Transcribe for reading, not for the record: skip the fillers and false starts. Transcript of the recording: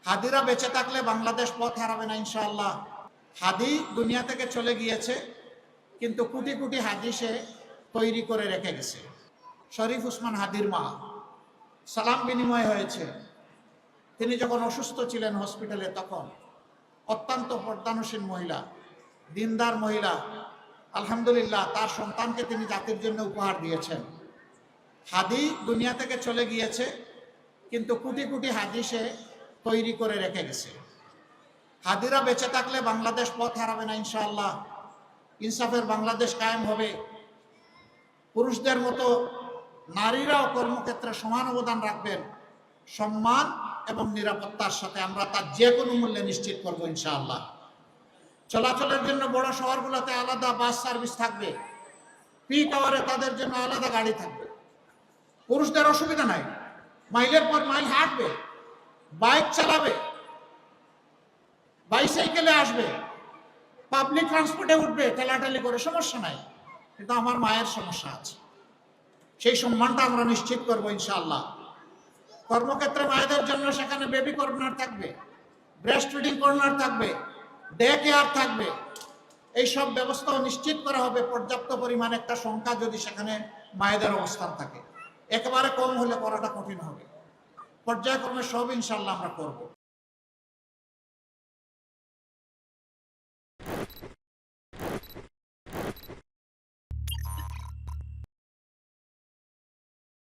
হাদিরা বেঁচে থাকলে বাংলাদেশ পথ হারাবে না ইনশাআল্লাহ। হাদি দুনিয়া থেকে চলে গিয়েছে, কিন্তু কোটি কোটি হাদি সে তৈরি করে রেখে গেছে। শরীফ উসমান হাদির মা, সালাম বিনিময় হয়েছে। তিনি যখন অসুস্থ ছিলেন হসপিটালে, তখন অত্যন্ত পর্দানুশীল মহিলা, দিনদার মহিলা, আলহামদুলিল্লাহ তার সন্তানকে তিনি জাতির জন্য উপহার দিয়েছেন। হাদি দুনিয়া থেকে চলে গিয়েছে, কিন্তু কোটি কোটি হাদি সে তৈরি করে রেখে গেছে। হাদিরা বেঁচে থাকলে বাংলাদেশ পথ হারাবে না ইনশাআল্লাহ। ইনসাফের বাংলাদেশ কায়েম হবে। পুরুষদের মতো নারীরাও কর্মক্ষেত্রে সমান অবদান রাখবেন, সম্মান এবং নিরাপত্তার সাথে। আমরা তার যে কোনো মূল্যে নিশ্চিত করবো ইনশাআল্লাহ। চলাচলের জন্য বড় শহরগুলোতে আলাদা বাস সার্ভিস থাকবে, পিক আওয়ারে তাদের জন্য আলাদা গাড়ি থাকবে। পুরুষদের অসুবিধা নাই, মাইলের পর মাইল হাঁটবে, বাইক চালাবে, বাইসাইকেলে আসবে, পাবলিক ট্রান্সপোর্টে উঠবে, ঠেলাঠেলি করে, সমস্যা নাই। কিন্তু আমার মায়ের সমস্যা আছে, সেই সম্মানটা আমরা নিশ্চিত করবো ইনশাআল্লাহ। কর্মক্ষেত্রে মায়েদের জন্য সেখানে বেবি কর্নার থাকবে, ব্রেস্ট ফিডিং কর্নার থাকবে, ডে কেয়ার থাকবে। এই সব ব্যবস্থাও নিশ্চিত করা হবে। পর্যাপ্ত পরিমাণে একটা সংখ্যা যদি সেখানে মায়েদের অবস্থান থাকে, একেবারে কম হলে করাটা কঠিন হবে। পর্যায়ক্রমে সব ইনশাআল্লাহ আমরা করব।